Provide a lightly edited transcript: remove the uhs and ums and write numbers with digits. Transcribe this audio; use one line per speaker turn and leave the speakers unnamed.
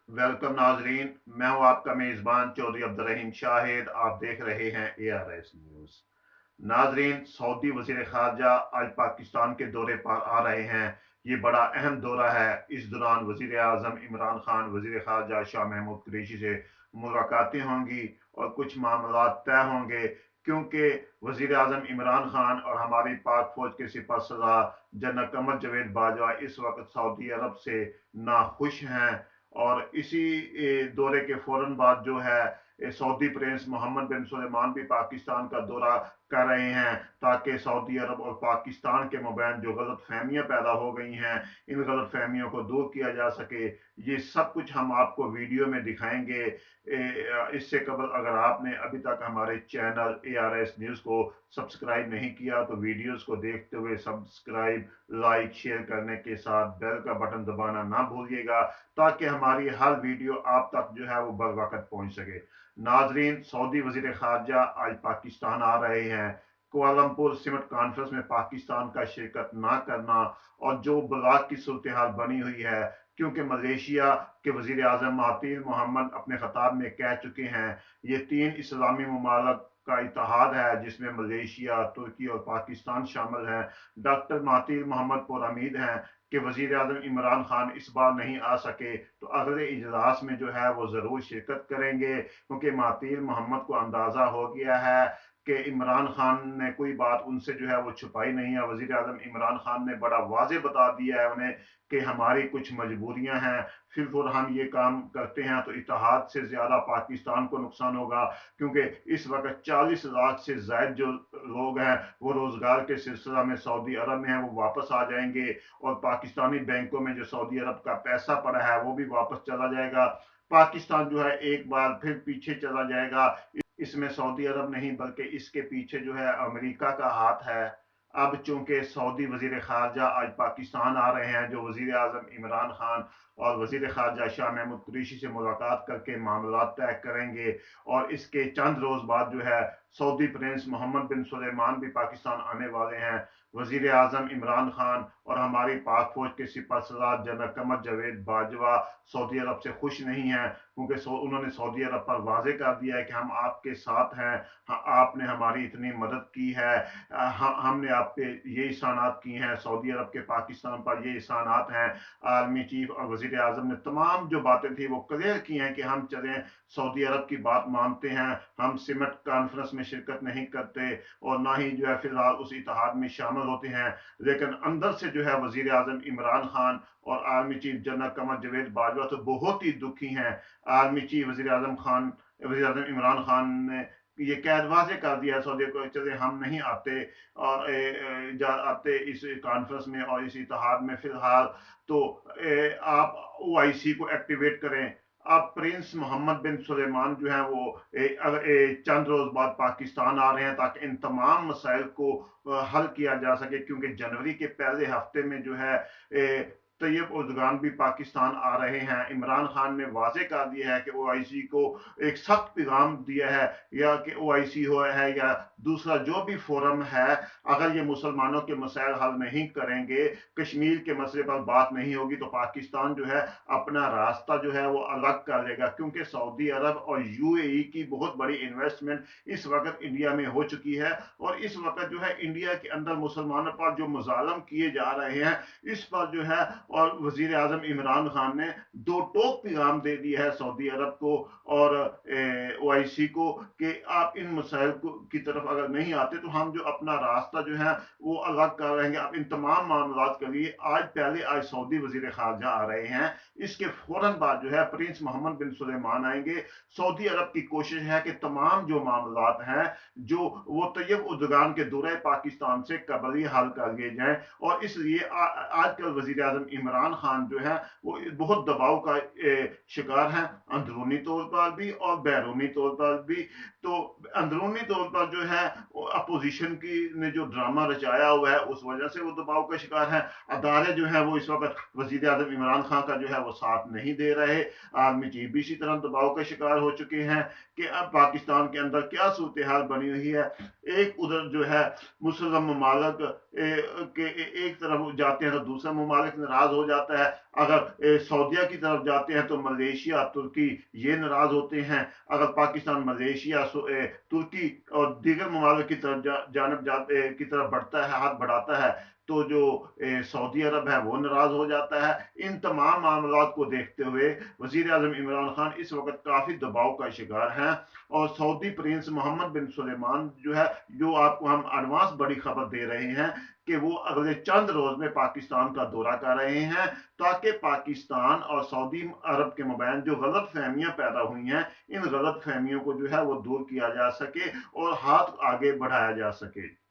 Welcome नाजरीन। मैं हूं आपका मेजबान चौधरी अब्दुर्रहीम शाहिद। आप देख रहे हैं ARS न्यूज। नाजरीन, सऊदी वजीर खारजा आज पाकिस्तान के दौरे पर आ रहे हैं। ये बड़ा अहम दौरा है। इस दौरान वजीर आजम इमरान खान वजीर खारजा शाह महमूद कुरैशी से मुलाकातें होंगी और कुछ मामला तय होंगे, क्योंकि वजीर आजम इमरान खान और हमारी पाक फौज के सिपह सलार जनरल कमर जवेद बाजवा इस वक्त सऊदी अरब से नाखुश हैं। और इसी दौरे के फौरन बाद जो है सऊदी प्रिंस मोहम्मद बिन सुलेमान भी पाकिस्तान का दौरा कर रहे हैं, ताकि सऊदी अरब और पाकिस्तान के मबैन जो गलत फहमियाँ पैदा हो गई हैं, इन गलत फहमियों को दूर किया जा सके। ये सब कुछ हम आपको वीडियो में दिखाएंगे। इससे कबल अगर आपने अभी तक हमारे चैनल ARS न्यूज़ को सब्सक्राइब नहीं किया तो वीडियोस को देखते हुए सब्सक्राइब, लाइक, शेयर करने के साथ बेल का बटन दबाना ना भूलिएगा, ताकि हमारी हर वीडियो आप तक जो है वो बर वक्त पहुंच सके। नाजरीन, सऊदी वजीर खारजा आज पाकिस्तान आ रहे हैं। कुआलमपुर सिमट कॉन्फ्रेंस में पाकिस्तान का शिरकत ना करना और जो ब्लॉक की सूरत हाल बनी हुई है, क्योंकि मलेशिया के वजीर आजम महातीर मोहम्मद अपने खताब में कह चुके हैं, ये तीन इस्लामी ममालक का इतिहाद है जिसमें मलेशिया, तुर्की और पाकिस्तान शामिल हैं। डॉक्टर महातीर मोहम्मद पुरउम्मीद हैं कि वजीर आजम इमरान खान इस बार नहीं आ सके तो अगले इजलास में जो है वो जरूर शिरकत करेंगे, क्योंकि महातीर मोहम्मद को अंदाजा हो गया है कि इमरान खान ने कोई बात उनसे जो है वो छुपाई नहीं है। वजीर आजम इमरान खान ने बड़ा वाजे बता दिया है उन्हें कि हमारी कुछ मजबूरियां हैं, फिर हम ये काम करते हैं तो इतिहाद से ज्यादा पाकिस्तान को नुकसान होगा, क्योंकि इस वक्त 40 लाख से ज्यादा जो लोग हैं वो रोजगार के सिलसिला में सऊदी अरब में है, वो वापस आ जाएंगे और पाकिस्तानी बैंकों में जो सऊदी अरब का पैसा पड़ा है वो भी वापस चला जाएगा। पाकिस्तान जो है एक बार फिर पीछे चला जाएगा। इसमें सऊदी अरब नहीं बल्कि इसके पीछे जो है अमेरिका का हाथ है। अब चूंकि सऊदी वजीर खारजा आज पाकिस्तान आ रहे हैं, जो वजीर आजम इमरान खान और वजीर खारजा शाह महमूद कुरैशी से मुलाकात करके मामला तय करेंगे, और इसके चंद रोज बाद जो है सऊदी प्रिंस मोहम्मद बिन सुलेमान भी पाकिस्तान आने वाले हैं। वजीर आजम इमरान खान और हमारी पाक फौज के सिपह सलार जनरल कमर जवेद बाजवा सऊदी अरब से खुश नहीं है, क्योंकि उन्होंने सऊदी अरब पर वाजे कर दिया है कि हम आपके साथ हैं। आपने हमारी इतनी मदद की है, हमने आप पे ये एहसानात किए हैं, सऊदी अरब के पाकिस्तान पर ये एहसानात हैं। आर्मी चीफ और वजीर आजम ने तमाम जो बातें थी वो क्लियर की हैं कि हम चलें, सऊदी अरब की बात मानते हैं, हम सिमट कॉन्फ्रेंस में शिरकत नहीं करते और ना ही जो है फिलहाल उस इतिहाद में शामिल होते हैं। लेकिन अंदर से जो है वजीर आजम इमरान खान और आर्मी चीफ जनरल कमर जवेद बाजवा तो बहुत ही दुखी हैं। आर्मी चीफ वजीर आजम इमरान खान ने ये कैद वाजे कर दिया सऊदी को, चले हम नहीं आते और आते इस कॉन्फ्रेंस में और इस इतिहाद में फिलहाल, तो आप OIC को एक्टिवेट करें। अब प्रिंस मोहम्मद बिन सुलेमान जो है वो चंद रोज बाद पाकिस्तान आ रहे हैं, ताकि इन तमाम मसाइल को हल किया जा सके, क्योंकि जनवरी के पहले हफ्ते में जो है तैयब उर्दगान भी पाकिस्तान आ रहे हैं। इमरान खान ने वाजे कर दिया है कि OIC को एक सख्त पैगाम दिया है, या कि OIC हो है या दूसरा जो भी फोरम है, अगर ये मुसलमानों के मसाइल हल नहीं करेंगे, कश्मीर के मसले पर बात नहीं होगी, तो पाकिस्तान जो है अपना रास्ता जो है वो अलग कर लेगा, क्योंकि सऊदी अरब और UAE की बहुत बड़ी इन्वेस्टमेंट इस वक्त इंडिया में हो चुकी है। और इस वक्त जो है इंडिया के अंदर मुसलमानों पर जो मुजालम किए जा रहे हैं, इस पर जो है और वजीर आजम इमरान खान ने दो टोक पैगाम दे दिया है सऊदी अरब को और OIC को कि आप इन मसाइल की तरफ अगर नहीं आते तो हम जो अपना रास्ता जो है वो अलग कर रहेंगे। अब इन तमाम मामला के लिए आज सऊदी वजीर खारजा आ रहे हैं, इसके फौरन बाद जो है प्रिंस मोहम्मद बिन सुलेमान आएंगे। सऊदी अरब की कोशिश है कि तमाम जो मामला हैं जो वो तैयब उर्दगान के दौरे पाकिस्तान से कबली हल कर लिए जाए, और इसलिए आजकल वजीर आजम इमरान खान जो है वो बहुत दबाव का शिकार हैं, अंदरूनी तौर पर भी और बैरूनी तौर पर भी। तो अंदरूनी तौर पर जो है अपोजिशन की ने जो ड्रामा रचाया हुआ है उस वजह से वो दबाव का शिकार है। अदारे जो है वो इस वक्त वजीर आजम इमरान खान का जो है वो साथ नहीं दे रहे। आर्मी चीफ भी इसी तरह दबाव का शिकार हो चुके हैं कि अब पाकिस्तान के अंदर क्या सूरत हाल बनी हुई है। एक उधर जो है मुसलमान ममालक के एक तरफ जाते हैं तो दूसरा ममालिक नाराज नाराज हो जाता है। अगर सऊदीया की तरफ जाते हैं तो मलेशिया, तुर्की ये नाराज होते हैं। अगर पाकिस्तान मलेशिया, तुर्की और दीगर ममालिक की तरफ जानब जाते की तरफ बढ़ता है, हाथ बढ़ाता है, तो जो सऊदी अरब है वो नाराज हो जाता है। इन तमाम मामलात को देखते हुए वजीर आजम इमरान खान इस वक्त काफी दबाव का शिकार हैं। और सऊदी प्रिंस मोहम्मद बिन सुलेमान जो है, जो आपको हम एडवांस बड़ी खबर दे रहे हैं कि वो अगले चंद रोज में पाकिस्तान का दौरा कर रहे हैं, ताकि पाकिस्तान और सऊदी अरब के मबैन जो गलत फहमियां पैदा हुई हैं, इन गलत फहमियों को जो है वो दूर किया जा सके और हाथ आगे बढ़ाया जा सके।